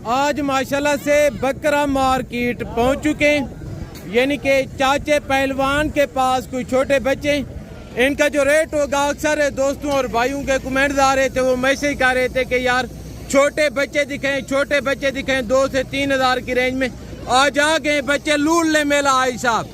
आज माशाल्लाह से बकरा मार्केट पहुंच चुके हैं, यानी कि चाचे पहलवान के पास कोई छोटे बच्चे, इनका जो रेट होगा अक्सर दोस्तों और भाइयों के कमेंट्स आ रहे थे, वो मैसेज कर रहे थे कि यार छोटे बच्चे दिखें 2 से 3 हज़ार की रेंज में। आज आ गए बच्चे लूटने मेला आई साहब,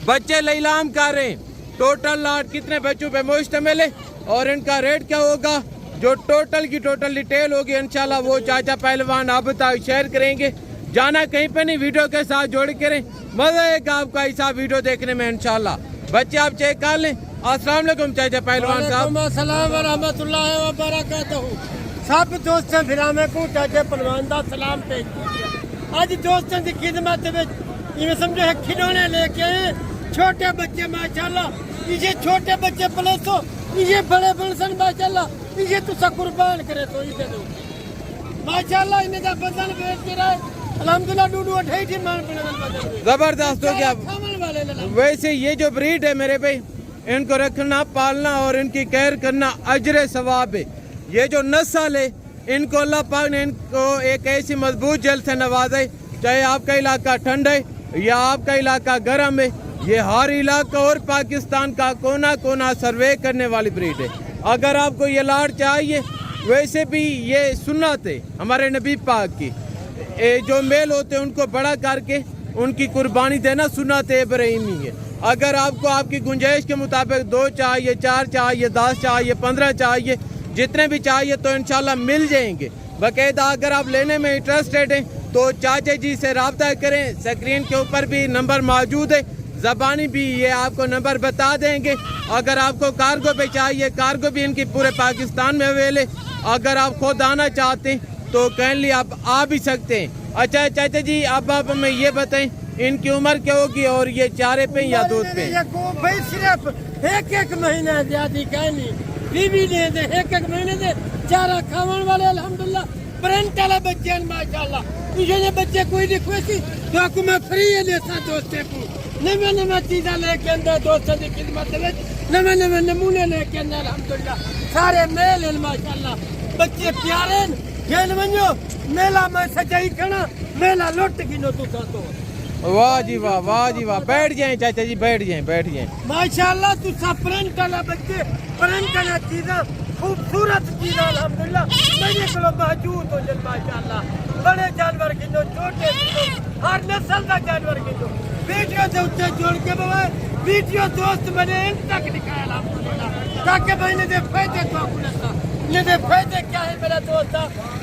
बच्चे लीलाम कर रहे हैं। टोटल लाट कितने बच्चों पे मुश्तमिल है और इनका रेट क्या होगा, जो टोटल की टोटल डिटेल होगी इंशाल्लाह वो चाचा पहलवान आप तक शेयर करेंगे। जाना कहीं पे नहीं, वीडियो के साथ जोड़ के रहें, मजा आएगा आपका ऐसा वीडियो देखने में इंशाल्लाह। बच्चे आप चेक कर लें। अस्सलाम वालेकुम चाचा पहलवान साहब। अस्सलाम व रहमतुल्लाहि व बरकातहू। सब दोस्तों फिरामे को चाचा पहलवान दा सलाम पेश कीजिए। आज दोस्तों की खिदमत में ये समझो है खिलौने लेके आए, छोटे बच्चे माशाल्लाह, ये छोटे बच्चे प्लस हो, ये बड़े बलसन माशाल्लाह, ये तो सा कुर्बान करे तो ये दे दो माशाल्लाह। इन्हें दा बदन बेच के रहे अल्हम्दुलिल्लाह डूडू अठाई थी मान पड़े जबरदस्त हो गया। वैसे ये जो ब्रीड है मेरे भाई, इनको रखना पालना और इनकी केयर करना अजर सवाब है। ये जो नस्ल है इनको अल्लाह पाक ने इनको एक ऐसी मजबूत जल से नवाजा, चाहे आपका इलाका ठंड है या आपका इलाका गर्म है, ये हर इलाका और पाकिस्तान का कोना कोना सर्वे करने वाली ब्रीड है। अगर आपको ये लाड़ चाहिए, वैसे भी ये सुन्नत है हमारे नबी पाक की, जो मेल होते हैं उनको बड़ा करके उनकी कुर्बानी देना सुन्नत इब्राहिमी है। अगर आपको आपकी गुंजाइश के मुताबिक 2 चाहिए, 4 चाहिए, 10 चाहिए, 15 चाहिए, जितने भी चाहिए तो इंशाल्लाह मिल जाएंगे बाकायदा। अगर आप लेने में इंटरेस्टेड हैं तो चाचा जी से रब्ता करें, स्क्रीन के ऊपर भी नंबर मौजूद है, ज़बानी भी ये आपको नंबर बता देंगे। अगर आपको कार्गो पे चाहिए, कार्गो भी इनकी पूरे पाकिस्तान में अवेल है। अगर आप खुद आना चाहते हैं तो काइंडली आप आ भी सकते हैं। अच्छा चाचा जी अब आप हमें ये बताएं इनकी उम्र क्या होगी और ये चारे पे या दूध पे? भाई सिर्फ एक महीना ज्यादा कहीं नहीं, बीवी ने दे एक महीने दे चारा खावन वाले अल्हम्दुलिल्लाह प्रिंट वाले बच्चे माशाल्लाह। ये बच्चे कोई रिक्वेस्ट तो आपको मैं फ्री है देता दोस्तों को, नवे चीज़ा लेके अंदर दोस्तों की खिदमत में नवे नमूने लेके अंदर अल्हम्दुलिल्लाह सारे मेल माशाल्लाह। बच्चे प्यारे खेल मंजो मेला में सजाई करना मेला लुट गिनो तू तो। वाह जी वाह, वाह जी वाह। बैठ जाएं चाचा जी, बैठ जाएं माशाल्लाह। तू सब प्रिंट वाला बच्चे, प्रिंट वाला चीज़ा, खूबसूरत चीज़ा अल्हम्दुलिल्लाह मेरे को मौजूद हो जन माशाल्लाह। बड़े जानवर गिनो, छोटे गिनो, हर नस्ल का जानवर गिनो। वीडियो से उससे जोड़ के बाबा वीडियो दोस्त मैंने इन तक दिखाया अल्हम्दुलिल्लाह, ताकि मैंने दे फायदे तो आपको ये दे फायदे क्या है मेरा दोस्त,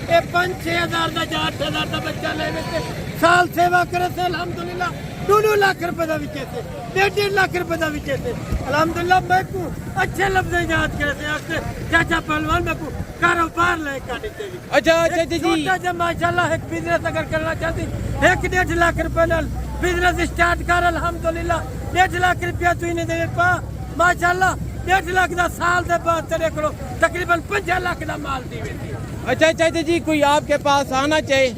ये 5-6 हज़ार का 8 हज़ार का बच्चा लेने से साल सेवा करे से अल्हम्दुलिल्लाह 2 लाख रुपए का विचे से 1.5 लाख रुपए का विचे से अल्हम्दुलिल्लाह। मैं को अच्छे लफ्ज़ याद करे से आपसे चाचा पहलवान में को कारोबार लेकर देते। अच्छा चाचा जी जब माशाल्लाह एक बिजनेस अगर करना चाहती 1.5 लाख रुपए नाल बिजनेस स्टार्ट कर अल्हम्दुलिल्लाह 1.5 लाख रुपया तू इन्हें दे पा माशाल्लाह। 1.5 लाख का साल के बाद तेरे को तकरीबन 5 लाख का माल दी। अच्छा चाचा जी कोई आपके पास आना चाहिए,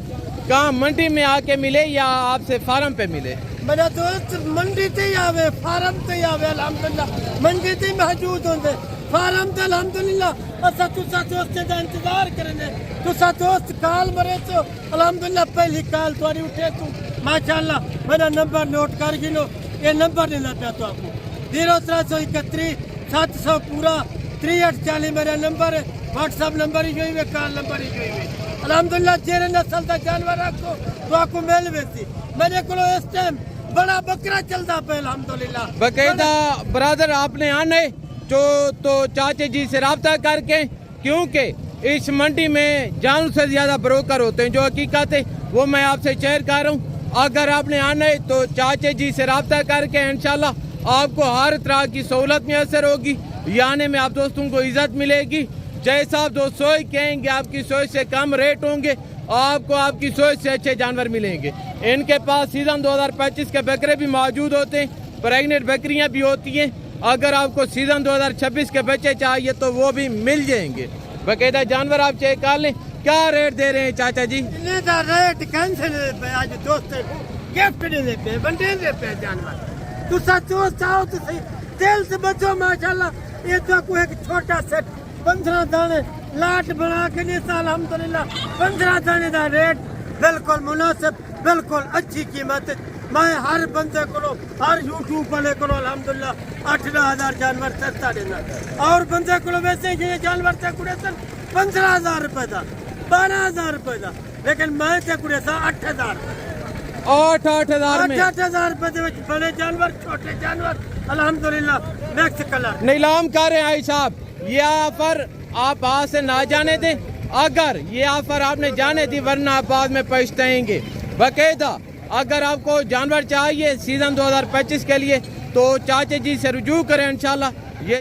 कहाँ मंडी में आके मिले या आपसे फार्म पे मिले? मेरा दोस्त मंडी ते आवे, फार्म ते आवे अल्हम्दुलिल्लाह। मंडी ते मौजूद होंगे, फार्म ते अल्हम्दुलिल्लाह। असा तुसा दोस्त का इंतजार करने, तुसा दोस्त काल मरे तो अल्हम्दुलिल्लाह पहली काल तुम्हारी उठे तू माशाल्लाह। मेरा नंबर नोट कर गिनो, ये नंबर नहीं लगा तो आपको 0331 700 पूरा 6340 मेरा नंबर है। व्हाट्सअप नंबर ही जोई, कॉल नंबर ही जोई अल्हम्दुलिल्लाह। जेरे नस्ल का जानवर आपको तो आपको मिल बेसी मेरे को इस टाइम बड़ा बकरा चलता पे अल्हम्दुलिल्लाह बकायदा। ब्रदर आपने आने जो तो चाचे जी से रब्ता करके, क्योंकि इस मंडी में जानों से ज्यादा ब्रोकर होते हैं, जो हकीकत है वो मैं आपसे शेयर कर रहा हूँ। अगर आपने आना है तो चाचे जी से रब्ता करके इंशाल्लाह आपको हर तरह की सहूलत मैसर होगी, यानी में आप दोस्तों को इज्जत मिलेगी। जैसा आप दोस्त सोच कहेंगे आपकी सोच से कम रेट होंगे, आपको आपकी सोच से अच्छे जानवर मिलेंगे। इनके पास सीजन 2025 के बकरे भी मौजूद होते हैं, प्रेग्नेंट बकरियां भी होती हैं। अगर आपको सीजन 2026 के बच्चे चाहिए तो वो भी मिल जाएंगे। बाकायदा जानवर आप चेक कर लें। क्या रेट दे रहे हैं चाचा जी? रेट कैंसिल आज दोस्त गिफ्ट नहीं देते, बंदे देते जानवर। तू सचो चाहो तो सही, दिल से बचो माशाल्लाह। ये तो कोई एक छोटा सेट 15 दाने लाट बना के नहीं अल्हम्दुलिल्लाह 15 दाने का रेट बिल्कुल मुनासिब बिल्कुल अच्छी कीमत मैं हर बंदे को हर यूट्यूब वाले को अल्हम्दुलिल्लाह 8-10,000 जानवर सस्ता देना और बंदे को वैसे ये जानवर से कुड़े 15,000 रुपए का 12,000 रुपए का लेकिन मैं से कुड़े 8,000 8,000 में 8,000 रुपए दे विच बड़े जानवर छोटे जानवर अल्हम्दुलिल्लाह मिक्स कलर नीलाम कर रहे हैं आई साहब ये ऑफर आप आज से ना जाने दें अगर ये ऑफर आपने जाने दी वरना आप बाद में पछताएंगे बाकायदा अगर आपको जानवर चाहिए सीजन 2025 के लिए तो चाचा जी से रुजू करें इंशाल्लाह